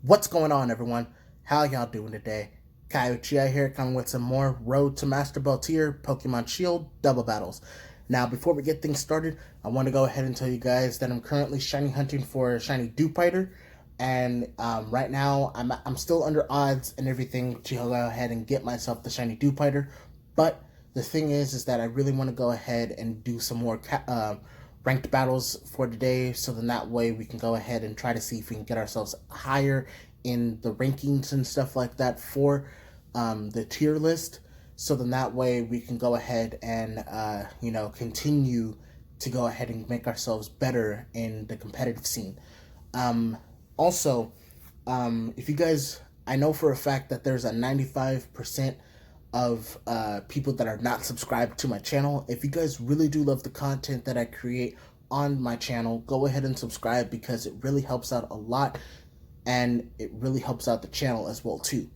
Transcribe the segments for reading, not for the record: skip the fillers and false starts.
What's going on, everyone? How y'all doing today? Kai Uchiha here, coming with some more Road to Master Ball Tier Pokemon Shield double battles. Now, before we get things started, I want to go ahead and tell you guys that I'm currently shiny hunting for a shiny Dewpider, and right now I'm still under odds and everything to go ahead and get myself the shiny Dewpider. But the thing is that I really want to go ahead and do some more ranked battles for today, so then that way we can go ahead and try to see if we can get ourselves higher in the rankings and stuff like that for the tier list. So then that way we can go ahead and continue to go ahead and make ourselves better in the competitive scene. Also, if you guys, I know for a fact that there's a 95% of people that are not subscribed to my channel. If you guys really do love the content that I create on my channel, go ahead and subscribe, because it really helps out a lot, and it really helps out the channel as well too.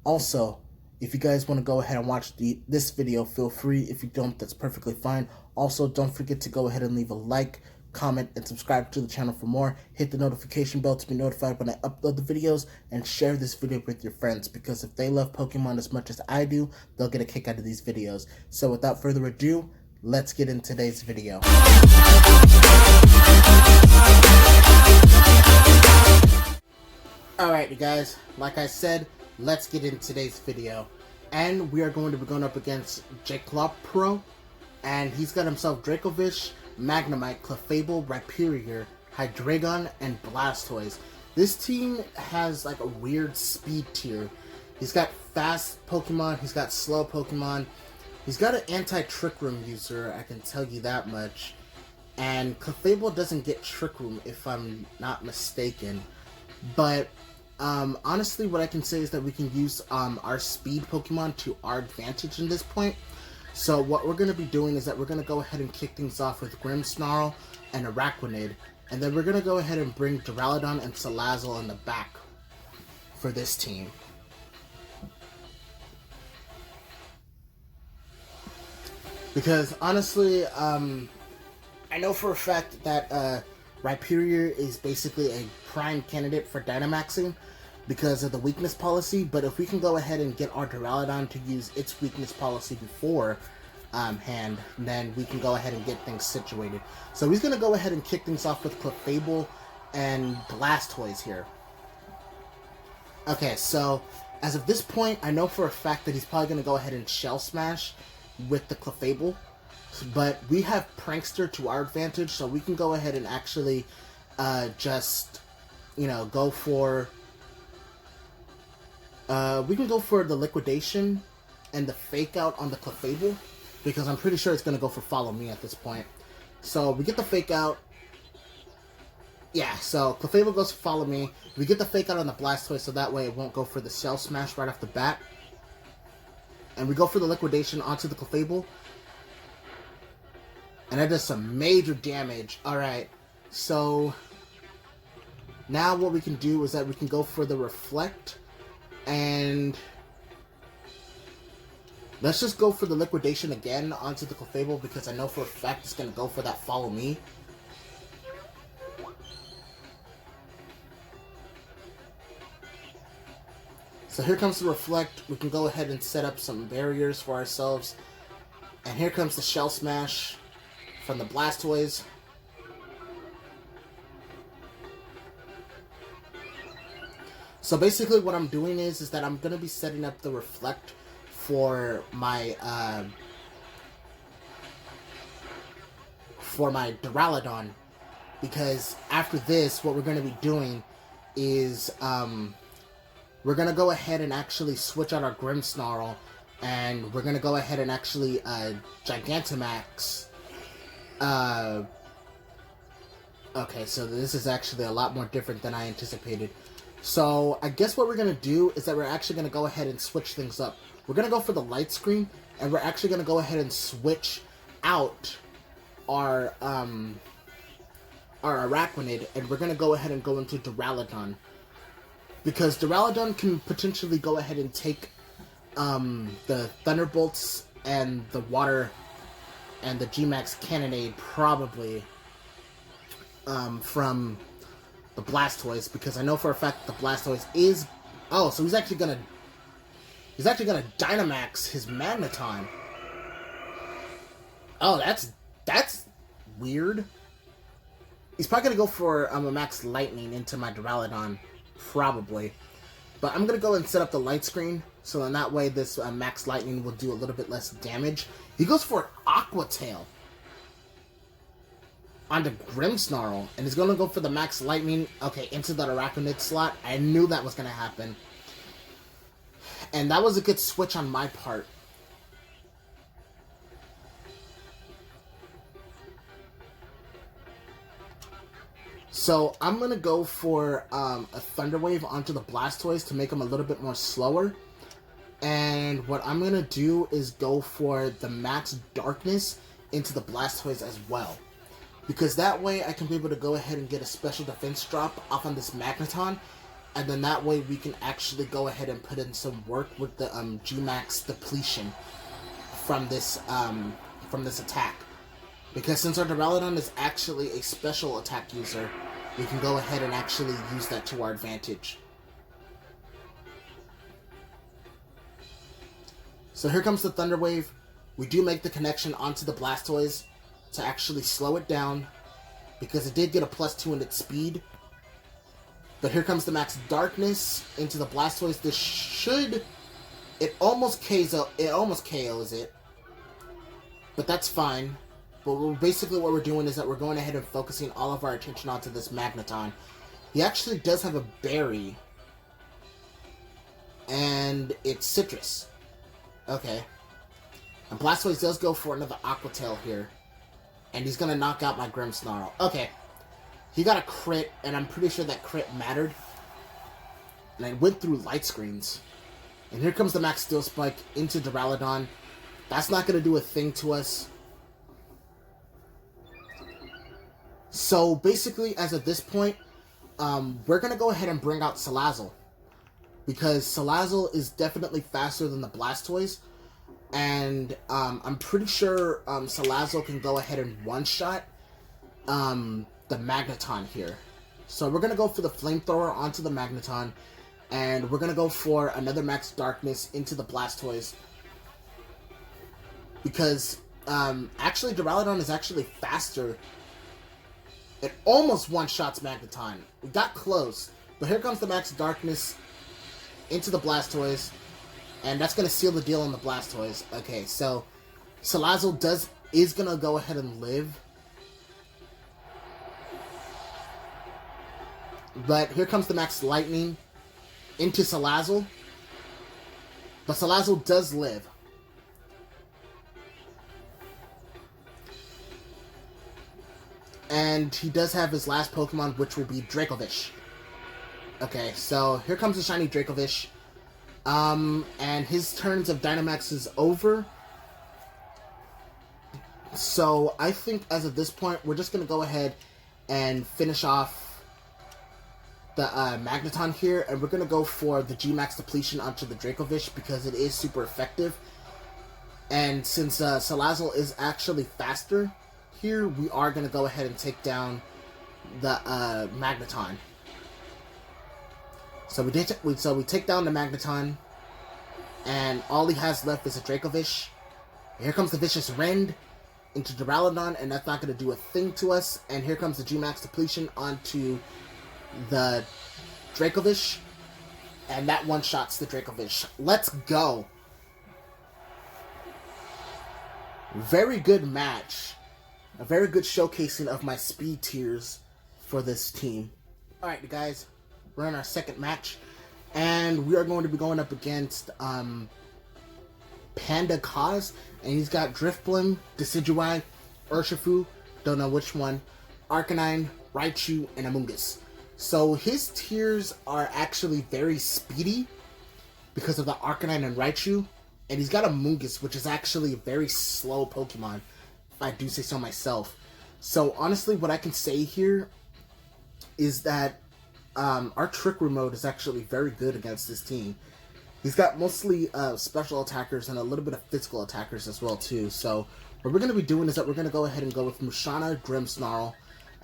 Also, if you guys want to go ahead and watch this video, feel free. If you don't, that's perfectly fine. Also, don't forget to go ahead and leave a like, comment, and subscribe to the channel for more. Hit the notification bell to be notified when I upload the videos, and share this video with your friends, because if they love Pokemon as much as I do, they'll get a kick out of these videos. So without further ado, let's get into today's video. Alright, you guys, like I said, let's get into today's video. And we are going to be going up against Jaclopro, and he's got himself Dracovish, Magnemite, Clefable, Rhyperior, Hydreigon, and Blastoise. This team has like a weird speed tier. He's got fast Pokemon, he's got slow Pokemon, he's got an anti-Trick Room user, I can tell you that much. And Clefable doesn't get Trick Room if I'm not mistaken. But honestly, what I can say is that we can use our speed Pokemon to our advantage in this point. So what we're going to be doing is that we're going to go ahead and kick things off with Grimmsnarl and Araquanid. And then we're going to go ahead and bring Duraludon and Salazzle in the back for this team. Because honestly, I know for a fact that Rhyperior is basically a prime candidate for Dynamaxing because of the weakness policy, but if we can go ahead and get our Duraludon to use its weakness policy before hand, then we can go ahead and get things situated. So he's going to go ahead and kick things off with Clefable and Blastoise here. Okay, so as of this point, I know for a fact that he's probably going to go ahead and Shell Smash with the Clefable, but we have Prankster to our advantage, so we can go ahead and actually just, go for... we can go for the Liquidation and the Fake Out on the Clefable, because I'm pretty sure it's going to go for Follow Me at this point. So we get the Fake Out. Yeah, so Clefable goes for Follow Me. We get the Fake Out on the Blastoise, so that way it won't go for the Shell Smash right off the bat. And we go for the Liquidation onto the Clefable. And that does some major damage. Alright, so now what we can do is that we can go for the Reflect. And let's just go for the Liquidation again onto the Clefable, because I know for a fact it's going to go for that Follow Me. So here comes the Reflect. We can go ahead and set up some barriers for ourselves. And here comes the Shell Smash from the Blastoise. So basically what I'm doing is that I'm going to be setting up the Reflect for my Duraludon, because after this what we're going to be doing is we're going to go ahead and actually switch out our Grimmsnarl, and we're going to go ahead and actually Gigantamax. Okay, so this is actually a lot more different than I anticipated. So I guess what we're going to do is that we're actually going to go ahead and switch things up. We're going to go for the Light Screen, and we're actually going to go ahead and switch out our Araquanid, and we're going to go ahead and go into Duraludon. Because Duraludon can potentially go ahead and take the Thunderbolts and the Water and the G-Max Cannonade probably from the Blastoise, because I know for a fact the Blastoise is... Oh, so he's actually gonna Dynamax his Magneton. Oh, that's weird. He's probably gonna go for a Max Lightning into my Duraludon, probably. But I'm gonna go and set up the light screen, so in that way this Max Lightning will do a little bit less damage. He goes for Aqua Tail onto Grimmsnarl, and he's gonna go for the Max Lightning, okay, into that Araquanid slot. I knew that was gonna happen. And that was a good switch on my part. So I'm gonna go for a Thunder Wave onto the Blastoise to make him a little bit more slower. And what I'm gonna do is go for the Max Darkness into the Blastoise as well. Because that way I can be able to go ahead and get a special defense drop off on this Magneton. And then that way we can actually go ahead and put in some work with the G-Max depletion from this attack. Because since our Duraludon is actually a special attack user, we can go ahead and actually use that to our advantage. So here comes the Thunder Wave. We do make the connection onto the Blastoise to actually slow it down, because it did get a +2 in its speed. But here comes the Max Darkness into the Blastoise. This should... It almost KOs it. But that's fine. But basically what we're doing is that we're going ahead and focusing all of our attention onto this Magneton. He actually does have a berry. And it's citrus. Okay. And Blastoise does go for another Aqua Tail here. And he's going to knock out my Grimmsnarl. Okay. He got a crit, and I'm pretty sure that crit mattered. And I went through light screens. And here comes the Max Steel Spike into Duraludon. That's not going to do a thing to us. So basically, as of this point, we're going to go ahead and bring out Salazzle. Because Salazzle is definitely faster than the Blastoise. And I'm pretty sure Salazzle can go ahead and one-shot the Magneton here. So we're going to go for the Flamethrower onto the Magneton. And we're going to go for another Max Darkness into the Blastoise. Because actually Duraludon is actually faster. It almost one-shots Magneton. We got close. But here comes the Max Darkness into the Blastoise. And that's going to seal the deal on the Blastoise. Okay, so Salazzle is going to go ahead and live. But here comes the Max Lightning into Salazzle. But Salazzle does live. And he does have his last Pokemon, which will be Dracovish. Okay, so here comes the shiny Dracovish. And his turns of Dynamax is over. So I think as of this point, we're just going to go ahead and finish off the Magneton here. And we're going to go for the G-Max depletion onto the Dracovish because it is super effective. And since Salazzle is actually faster here, we are going to go ahead and take down the Magneton. So we take down the Magneton, and all he has left is a Dracovish. Here comes the Vicious Rend into Duraludon, and that's not going to do a thing to us. And here comes the G-Max depletion onto the Dracovish, and that one-shots the Dracovish. Let's go! Very good match. A very good showcasing of my speed tiers for this team. Alright, guys. We're in our second match. And we are going to be going up against Panda Cause. And he's got Drifblim, Decidueye, Urshifu, don't know which one, Arcanine, Raichu, and Amoonguss. So his tiers are actually very speedy because of the Arcanine and Raichu. And he's got Amoonguss, which is actually a very slow Pokemon, if I do say so myself. So honestly, what I can say here is that our Trick Room mode is actually very good against this team. He's got mostly special attackers and a little bit of physical attackers as well too. So what we're going to be doing is that we're going to go ahead and go with Musharna, Grimmsnarl,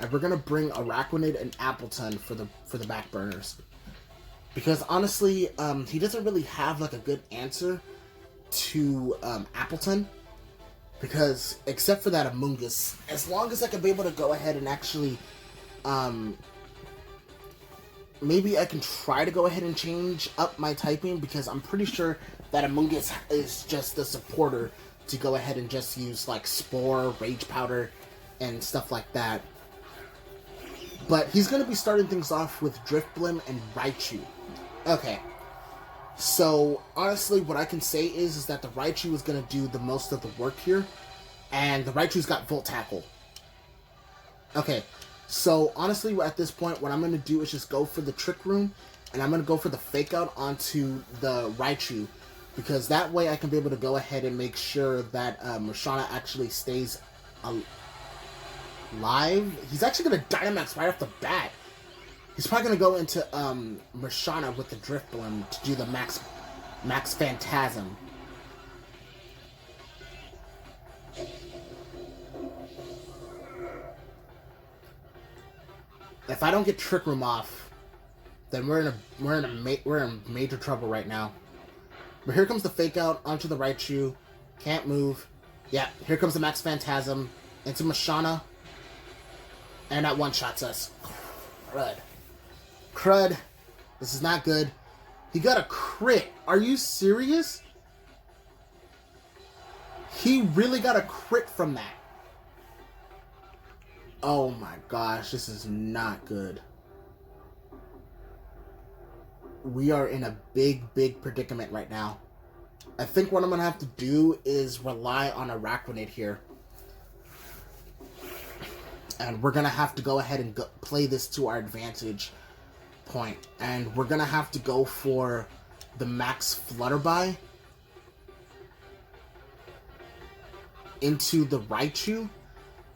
And we're gonna bring Araquanid and Appletun for the back burners. Because honestly, he doesn't really have like a good answer to Appletun. Because except for that Amoonguss, as long as I can be able to go ahead and actually maybe I can try to go ahead and change up my typing, because I'm pretty sure that Amoonguss is just the supporter to go ahead and just use like Spore, Rage Powder, and stuff like that. But he's going to be starting things off with Drifblim and Raichu. Okay. So, honestly, what I can say is that the Raichu is going to do the most of the work here. And the Raichu's got Volt Tackle. Okay. So, honestly, at this point, what I'm going to do is just go for the Trick Room. And I'm going to go for the Fake Out onto the Raichu. Because that way I can be able to go ahead and make sure that Musharna actually stays alive. He's actually going to Dynamax right off the bat. He's probably going to go into Musharna with the Drifblim to do the Max Phantasm. If I don't get Trick Room off, then we're in major trouble right now. But here comes the Fake Out onto the Raichu. Can't move. Yeah, here comes the Max Phantasm into Musharna. And that one-shots us. Crud. Crud. This is not good. He got a crit. Are you serious? He really got a crit from that. Oh my gosh, this is not good. We are in a big predicament right now. I think what I'm going to have to do is rely on Araquanid here. And we're going to have to go ahead and play this to our advantage point. And we're going to have to go for the Max Flutterby into the Raichu.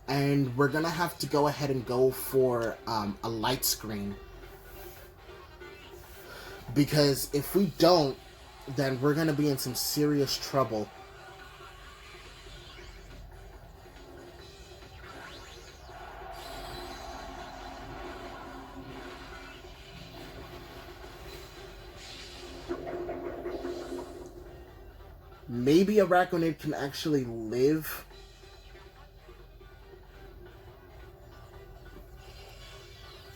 And we're going to have to go ahead and go for a Light Screen. Because if we don't, then we're going to be in some serious trouble. Maybe Araquanid can actually live.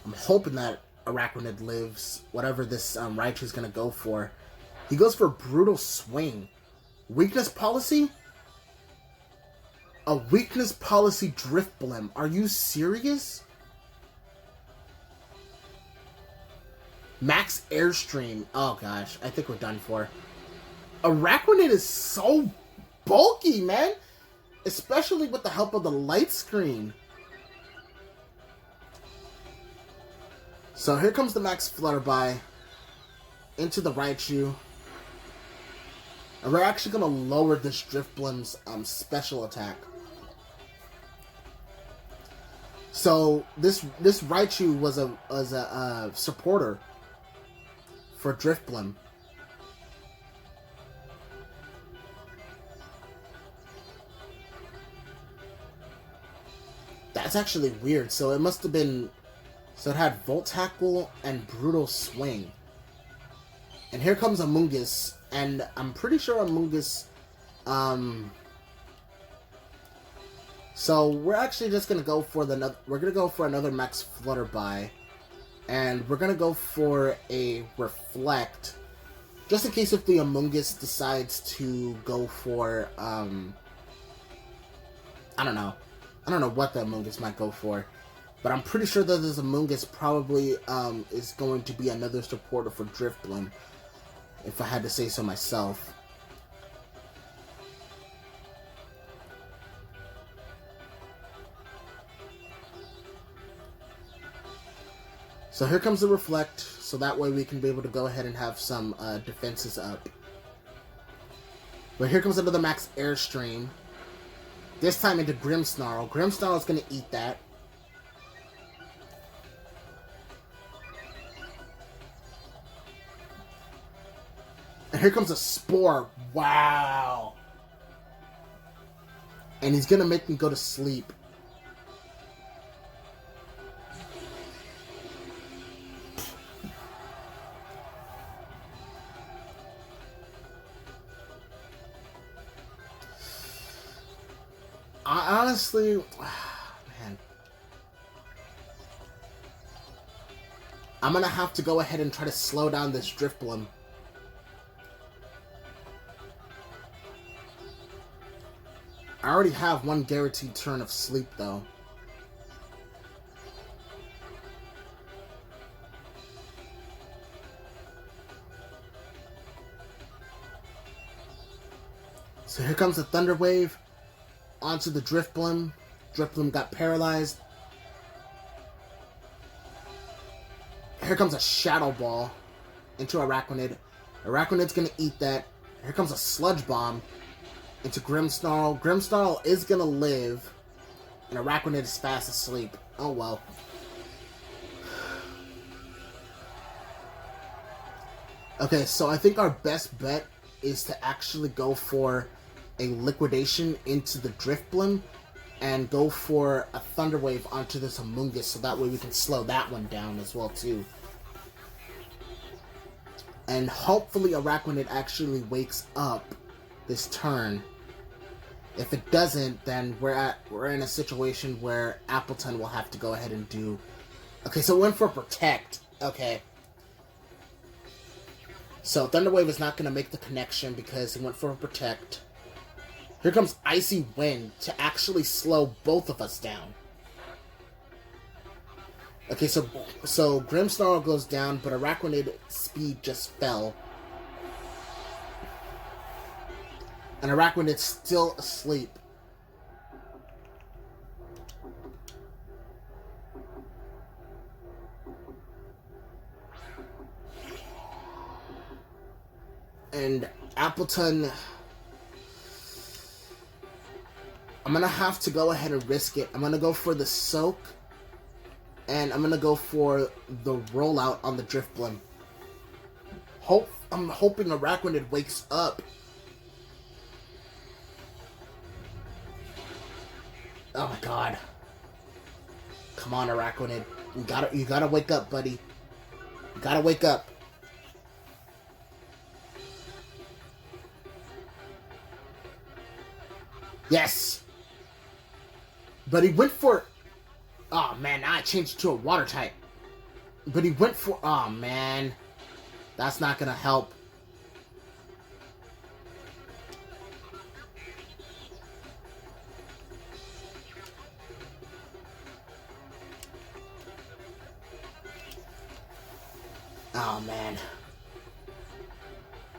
I'm hoping that Araquanid lives, whatever this Raichu is going to go for. He goes for Brutal Swing. Weakness Policy? A Weakness Policy Drifblim. Are you serious? Max Airstream. Oh gosh, I think we're done for. Araquanid is so bulky, man. Especially with the help of the Light Screen. So here comes the Max Flutterby into the Raichu. And we're actually going to lower this Drifblim's special attack. So this Raichu was a supporter for Drifblim. That's actually weird. So it must have been... So it had Volt Tackle and Brutal Swing. And here comes Amoonguss. And I'm pretty sure Amoonguss... So we're actually just going to go for the... We're going to go for another Max Flutterby. And we're going to go for a Reflect. Just in case if the Amoonguss decides to go for... I don't know. I don't know what the Amoonguss might go for. But I'm pretty sure that this Amoonguss probably is going to be another supporter for Drifblim, if I had to say so myself. So here comes the Reflect, so that way we can be able to go ahead and have some defenses up. But here comes another Max Airstream. This time into Grimmsnarl. Grimmsnarl is going to eat that. And here comes a Spore. Wow. And he's going to make me go to sleep. honestly, man, I'm gonna have to go ahead and try to slow down this Drifblim. I already have one guaranteed turn of sleep, though. So here comes the Thunder Wave onto the Drifblim. Drifblim got paralyzed. Here comes a Shadow Ball into Araquanid. Araquanid's gonna eat that. Here comes a Sludge Bomb into Grimmsnarl. Grimmsnarl is gonna live, and Araquanid is fast asleep. Oh well. Okay, so I think our best bet is to actually go for a Liquidation into the Drifblim and go for a Thunder Wave onto this Amoonguss, so that way we can slow that one down as well too. And hopefully Araquanid actually wakes up this turn. If it doesn't, then we're in a situation where Appletun will have to go ahead and do... Okay, so it went for Protect. Okay. So Thunder Wave is not going to make the connection because it went for Protect. Here comes Icy Wind to actually slow both of us down. Okay, so Grimmsnarl goes down, but Araquanid's speed just fell. And Araquanid's still asleep. And Appletun... I'm going to have to go ahead and risk it. I'm going to go for the Soak. And I'm going to go for the Rollout on the Drifblim. I'm hoping Araquanid wakes up. Oh my god. Come on, Araquanid. You gotta wake up, buddy. You gotta wake up. Yes! But he went for... Oh man, now I changed it to a water type. But he went for... Oh man. That's not gonna help. Oh man.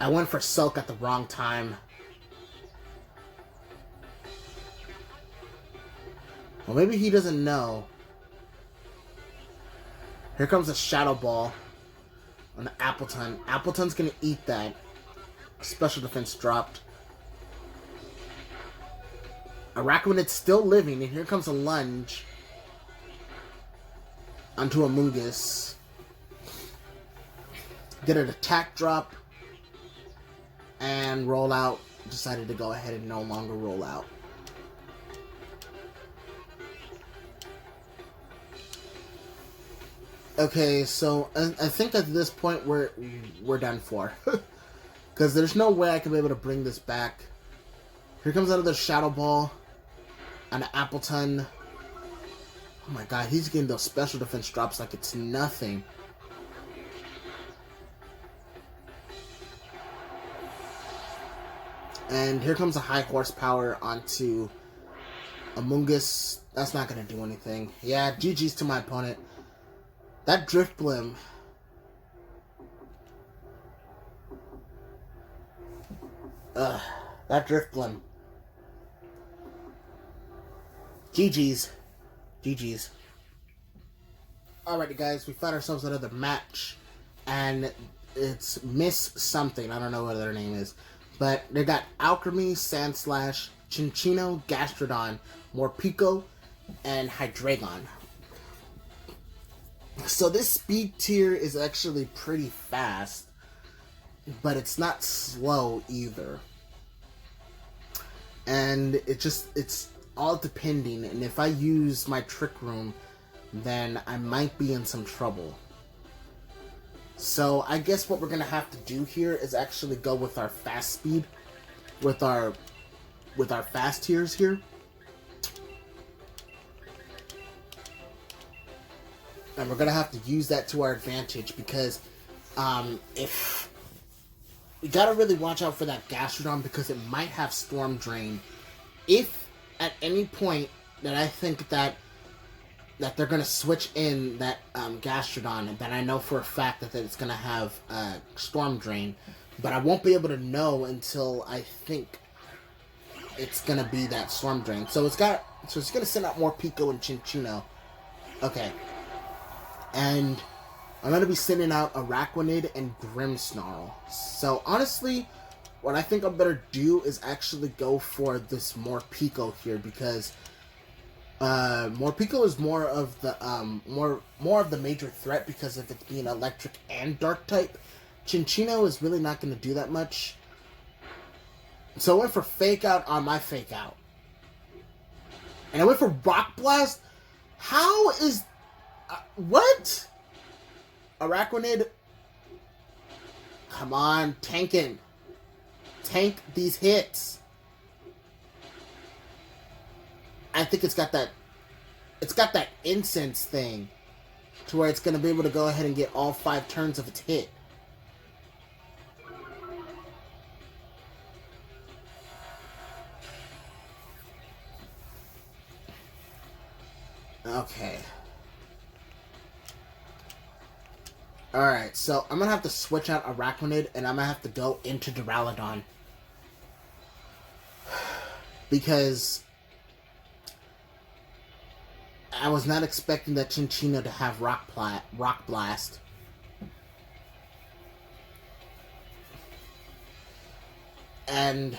I went for Soak at the wrong time. Well, maybe he doesn't know. Here comes a Shadow Ball on the Appletun. Appletun's gonna eat that. Special defense dropped. Araquanid's still living, and here comes a Lunge onto Amoonguss. Get an attack drop, and Rollout decided to go ahead and no longer roll out. Okay, so I think at this point we're done for. Because there's no way I can be able to bring this back. Here comes another Shadow Ball on Appletun. Oh my god, he's getting those special defense drops like it's nothing. And here comes a high horsepower onto Amoonguss. That's not going to do anything. Yeah, GG's to my opponent. That Drifblim. That Drifblim. GG's. GG's. Alrighty guys, we found ourselves another match. And it's Miss something. I don't know what their name is. But they got Alchemy, Sandslash, Chinchino, Gastrodon, Morpeko, and Hydreigon. So this speed tier is actually pretty fast, but it's not slow either. And it's all depending, and if I use my Trick Room, then I might be in some trouble. So I guess what we're gonna have to do here is actually go with our fast speed, with our fast tiers here. And we're going to have to use that to our advantage because if we got to really watch out for that Gastrodon because it might have Storm Drain. If at any point that I think that they're going to switch in that Gastrodon, then I know for a fact that it's going to have Storm Drain. But I won't be able to know until I think it's going to be that Storm Drain. So it's going to send out Morpeko and Chinchino. Okay. And I'm going to be sending out Araquanid and Grimmsnarl. So honestly, what I think I better do is actually go for this Morpeko here because Morpeko is more of the more of the major threat because of it being electric and dark type. Chinchino is really not going to do that much. So I went for Fake Out on my Fake Out. And I went for Rock Blast. How is what? Araquanid, come on, tanking. Tank these hits. I think it's got that incense thing to where it's going to be able to go ahead and get all 5 turns of its hit. Okay. Alright, so I'm going to have to switch out Araquanid, and I'm going to have to go into Duraludon. Because I was not expecting that Chinchino to have Rock Blast. And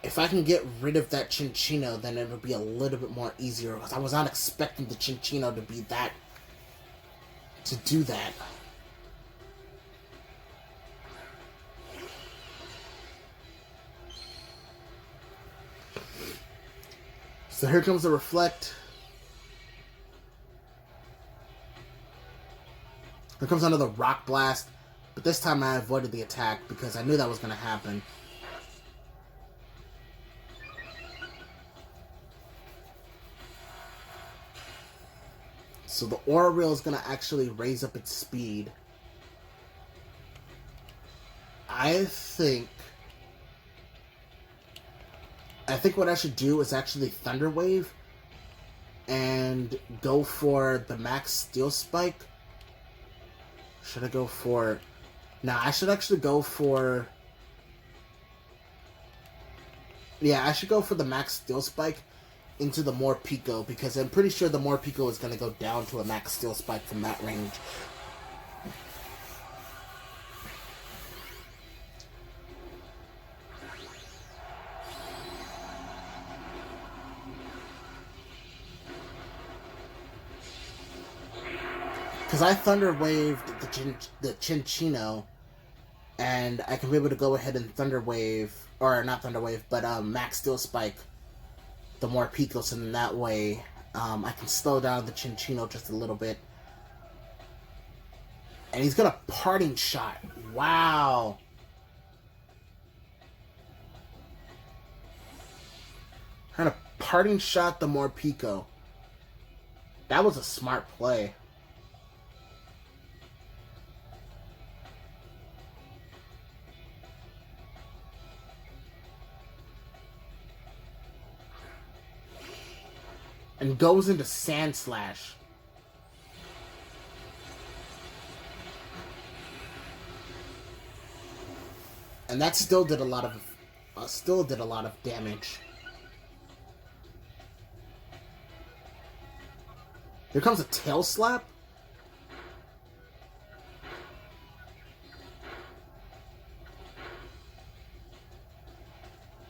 if I can get rid of that Chinchino, then it'll be a little bit more easier. Because I was not expecting the Chinchino to be that... to do that. So here comes the Reflect. Here comes another Rock Blast. But this time I avoided the attack because I knew that was going to happen. So the Aura Reel is going to actually raise up its speed. I think what I should do is actually Thunder Wave and go for the Max Steel Spike. Should I go for... Nah, I should actually go for... Yeah, I should go for the Max Steel Spike into the Morpeko, because I'm pretty sure the Morpeko is going to go down to a Max Steel Spike from that range. Because I Thunder Waved the Chinchino, and I can be able to go ahead and Thunder Wave, or not Thunder Wave, but Max Steel Spike the Morpeko, so in that way I can slow down the Chinchino just a little bit. And he's got a Parting Shot. Wow. Kind of Parting Shot the Morpeko. That was a smart play. And goes into Sand Slash. And that still did a lot of damage. Here comes a Tail Slap.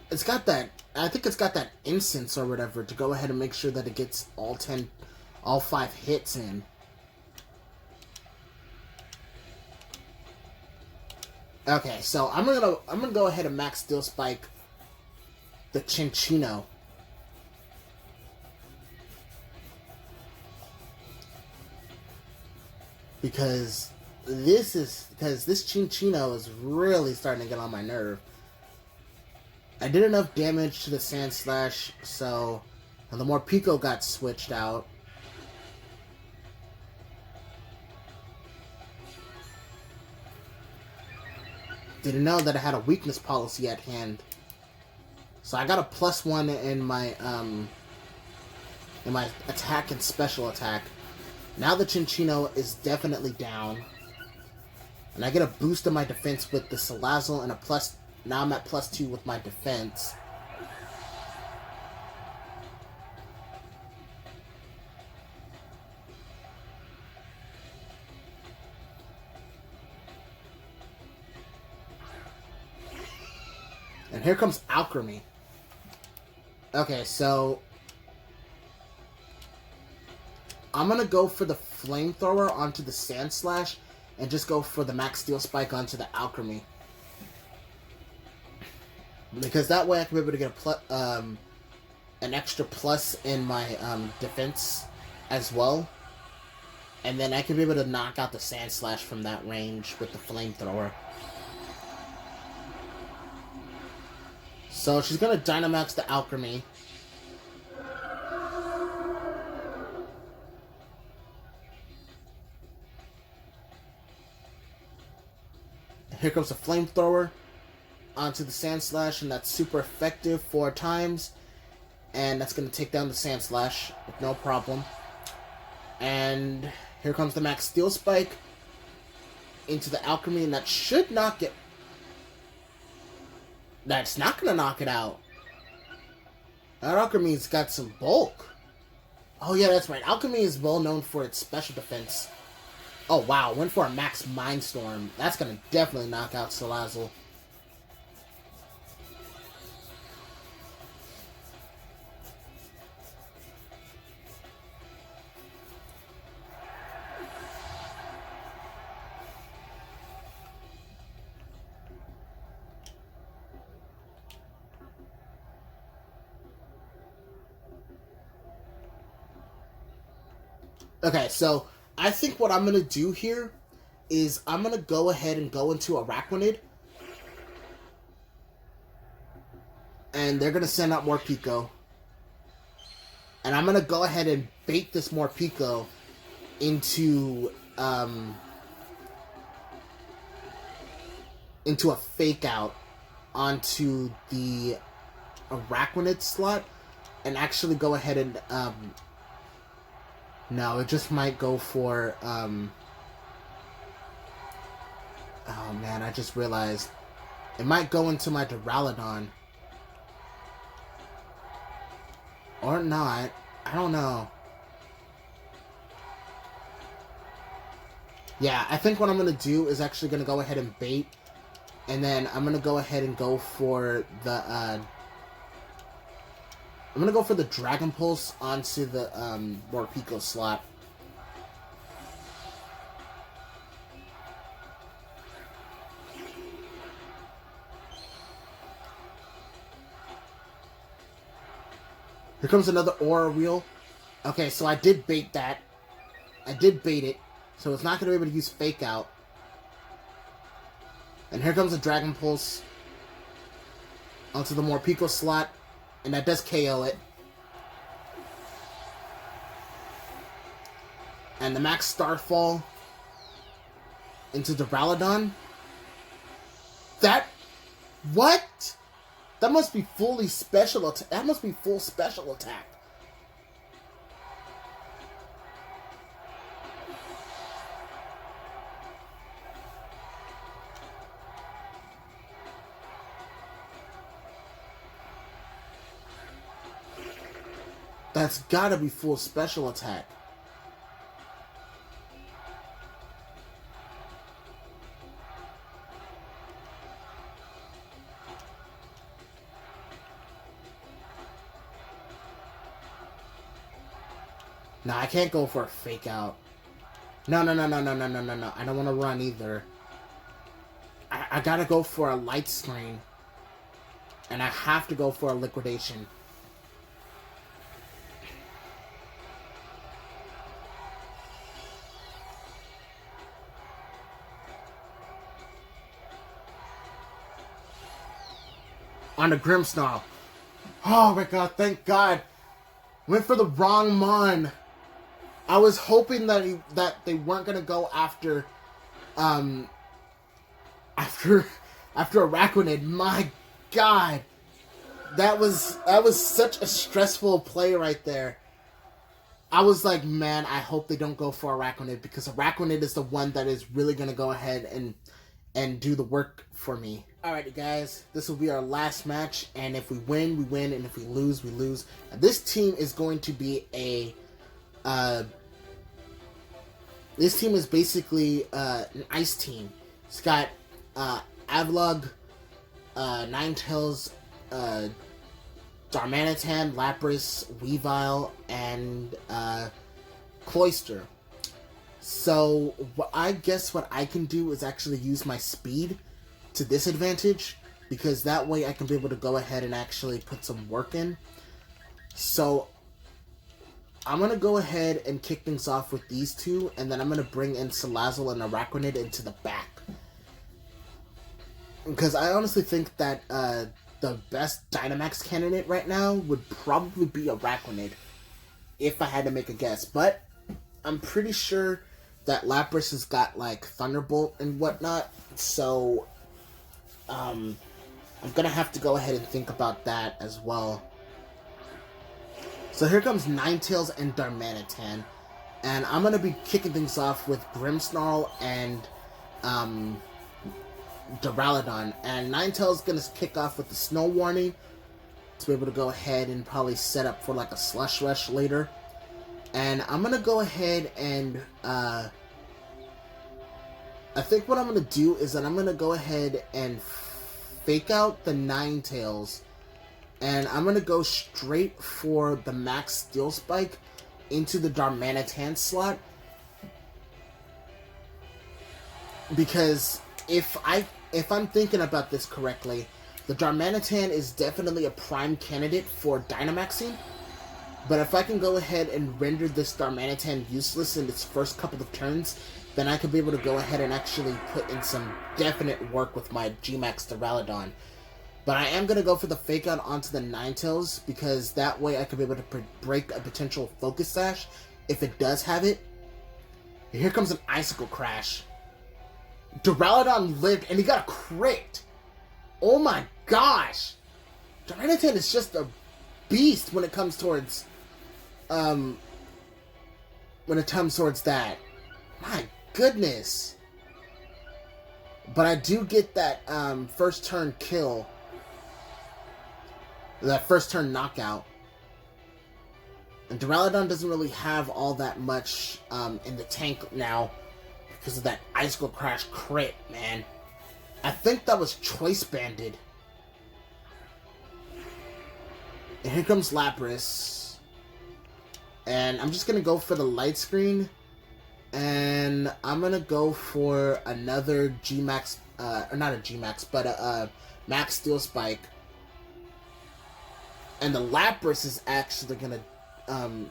It's got that, I think it's got that incense or whatever to go ahead and make sure that it gets all 5 hits in. Okay, so I'm gonna go ahead and Max Steel Spike the Chinchino. Because this Chinchino is really starting to get on my nerve. I did enough damage to the Sand Slash, so the Morpeko got switched out. Didn't know that I had a weakness policy at hand. So I got a +1 in my attack and special attack. Now the Cinccino is definitely down. And I get a boost in my defense with the Salazzle and a plus... Now I'm at +2 with my defense. And here comes Alchemy. Okay, so... I'm going to go for the Flamethrower onto the Sandslash and just go for the Max Steel Spike onto the Alchemy. Because that way I can be able to get an extra plus in my defense as well. And then I can be able to knock out the Sandslash from that range with the Flamethrower. So she's going to Dynamax the Alchemy. Here comes the Flamethrower onto the Sandslash, and that's super effective 4 times. And that's going to take down the Sandslash with no problem. And here comes the Max Steel Spike into the Alchemy, and that should not get... That's not going to knock it out. That Alchemy's got some bulk. Oh yeah, that's right. Alchemy is well known for its special defense. Oh wow, went for a Max Mindstorm. That's going to definitely knock out Salazzle. Okay, so I think what I'm going to do here is I'm going to go ahead and go into Araquanid. And they're going to send out Morpeko. And I'm going to go ahead and bait this Morpeko into a fake out onto the Araquanid slot. And actually go ahead and... No, it just might go for, oh man, I just realized. It might go into my Duraludon. Or not. I don't know. Yeah, I think what I'm going to do is actually going to go ahead and bait. And then I'm going to go ahead and go for the, I'm going to go for the Dragon Pulse onto the Morpeko slot. Here comes another Aura Wheel. Okay, so I did bait that. I did bait it. So it's not going to be able to use Fake Out. And here comes the Dragon Pulse onto the Morpeko slot. And that does KO it. And the Max Starfall into Duraludon. That... What? That must be fully special attack. That must be full special attack. That's gotta be full special attack. Nah, I can't go for a fake out. No. I don't want to run either. I gotta go for a light screen. And I have to go for a liquidation. On the Grimmsnarl. Oh my god, thank god. Went for the wrong Mon. I was hoping that they weren't gonna go after after Araquanid. My God, that was such a stressful play right there. I was like, man, I hope they don't go for Araquanid, because Araquanid is the one that is really going to go ahead and do the work for me. Alrighty, guys, this will be our last match, and if we win, we win, and if we lose, we lose. Now, this team is going to be a... this team is basically an ice team. It's got Avalugg, Ninetales, Darmanitan, Lapras, Weavile, and Cloyster. So I guess what I can do is actually use my speed to disadvantage, because that way I can be able to go ahead and actually put some work in. So I'm going to go ahead and kick things off with these two, and then I'm going to bring in Salazzle and Araquanid into the back. Because I honestly think that the best Dynamax candidate right now would probably be Araquanid, if I had to make a guess. But I'm pretty sure that Lapras has got, like, Thunderbolt and whatnot, so I'm gonna have to go ahead and think about that as well. So here comes Ninetales and Darmanitan, and I'm gonna be kicking things off with Grimmsnarl and Duraludon, and Ninetales gonna kick off with the Snow Warning to be able to go ahead and probably set up for like a Slush Rush later. And I'm gonna go ahead and I think what I'm gonna do is that I'm gonna go ahead and fake out the Ninetales, and I'm gonna go straight for the Max Steel Spike into the Darmanitan slot, because if I'm thinking about this correctly, the Darmanitan is definitely a prime candidate for Dynamaxing. But if I can go ahead and render this Darmanitan useless in its first couple of turns, then I could be able to go ahead and actually put in some definite work with my Gmax Duraludon. But I am going to go for the Fake Out onto the Ninetales, because that way I could be able to break a potential Focus Sash if it does have it. And here comes an Icicle Crash. Duraludon lived, and he got a crit. Oh my gosh. Darmanitan is just a beast when it comes towards that. My goodness. But I do get that first turn kill. That first turn knockout. And Duraludon doesn't really have all that much in the tank now, because of that Icicle Crash crit, man. I think that was Choice Banded. And here comes Lapras. And I'm just going to go for the Light Screen. And I'm going to go for another Gmax, or not a Gmax, but a Max Steel Spike. And the Lapras is actually going to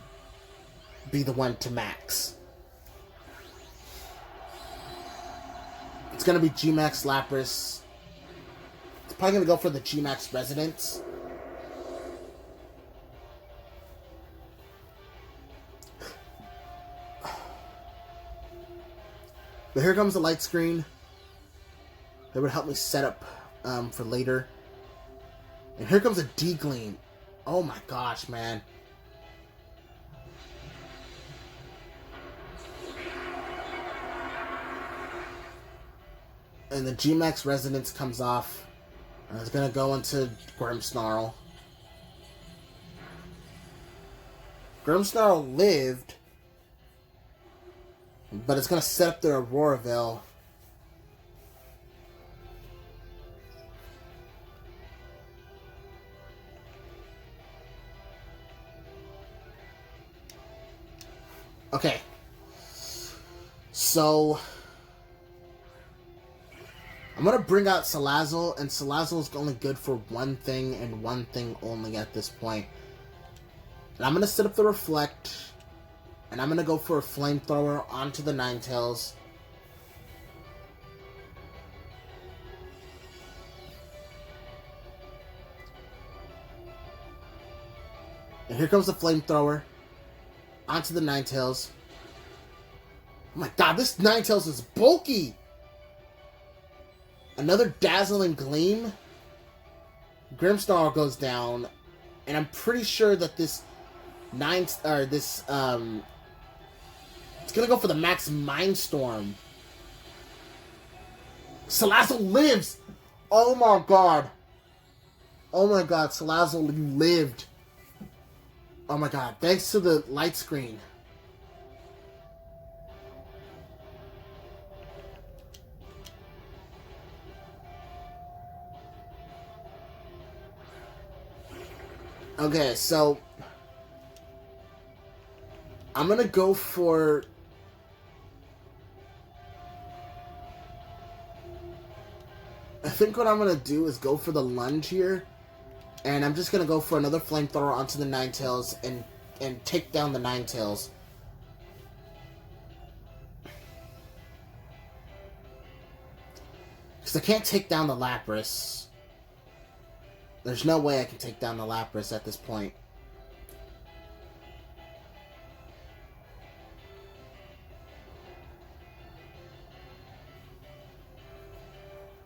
be the one to max. It's going to be Gmax Lapras. It's probably going to go for the Gmax Resonance. But here comes the Light Screen. That would help me set up for later. And here comes a D-Gleam. Oh my gosh, man. And the Gmax Resonance comes off. And it's going to go into Grimmsnarl. Grimmsnarl lived. But it's going to set up the Auroraville. Okay. So I'm going to bring out Salazzle, and Salazzle is only good for one thing and one thing only at this point. And I'm going to set up the Reflect, and I'm going to go for a Flamethrower onto the Ninetales. And here comes the Flamethrower onto the Ninetales. Oh my god, this Ninetales is bulky! Another Dazzling Gleam. Grimmsnarl goes down. And I'm pretty sure that this it's gonna go for the Max Mindstorm. Salazzle lives! Oh my god. Oh my god, Salazzle, you lived. Oh my god, thanks to the light screen. Okay, so I'm gonna go for I think what I'm gonna do is go for the lunge here. And I'm just gonna go for another flamethrower onto the Ninetales and take down the Ninetales. Because I can't take down the Lapras. There's no way I can take down the Lapras at this point.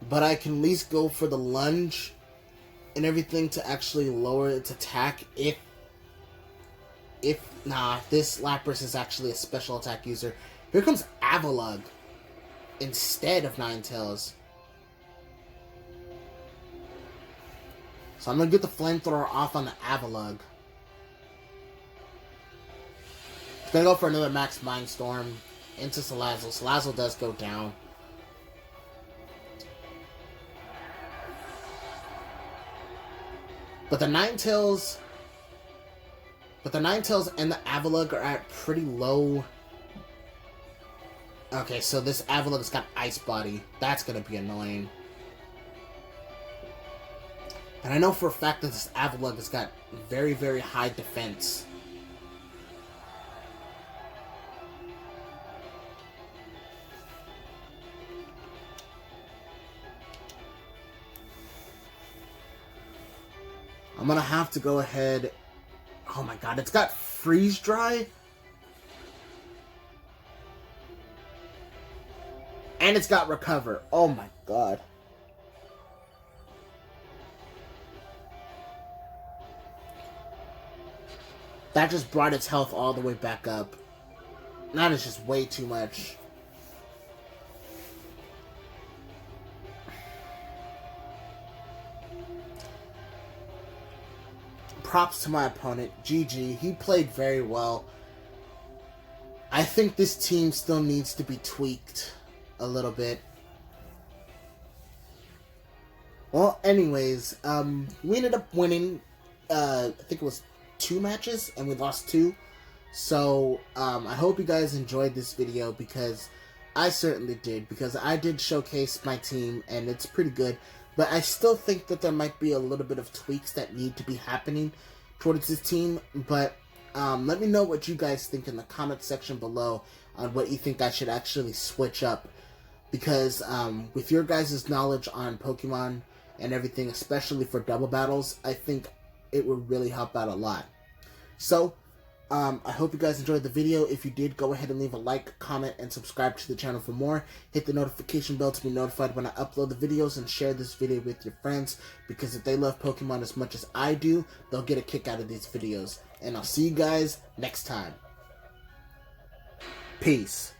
But I can at least go for the lunge and everything to actually lower its attack if this Lapras is actually a special attack user. Here comes Avalugg instead of Ninetales. So I'm going to get the flamethrower off on the Avalugg. It's going to go for another Max Mindstorm into Salazzle. Salazzle does go down. But the Ninetales and the Avalugg are at pretty low. Okay, so this Avalugg's got Ice Body. That's going to be annoying. And I know for a fact that this Avalugg has got very, very high defense. I'm gonna have to go ahead. Oh my god, it's got Freeze Dry. And it's got Recover. Oh my god. That just brought its health all the way back up. That is just way too much. Props to my opponent, GG. He played very well. I think this team still needs to be tweaked a little bit. Well, anyways, we ended up winning, I think it was 2 matches, and we lost 2. So, I hope you guys enjoyed this video, because I certainly did, because I did showcase my team, and it's pretty good. But I still think that there might be a little bit of tweaks that need to be happening towards this team. But let me know what you guys think in the comment section below on what you think I should actually switch up. Because with your guys' knowledge on Pokemon and everything, especially for double battles, I think it would really help out a lot. So, I hope you guys enjoyed the video. If you did, go ahead and leave a like, comment, and subscribe to the channel for more. Hit the notification bell to be notified when I upload the videos, and share this video with your friends, because if they love Pokemon as much as I do, they'll get a kick out of these videos. And I'll see you guys next time. Peace.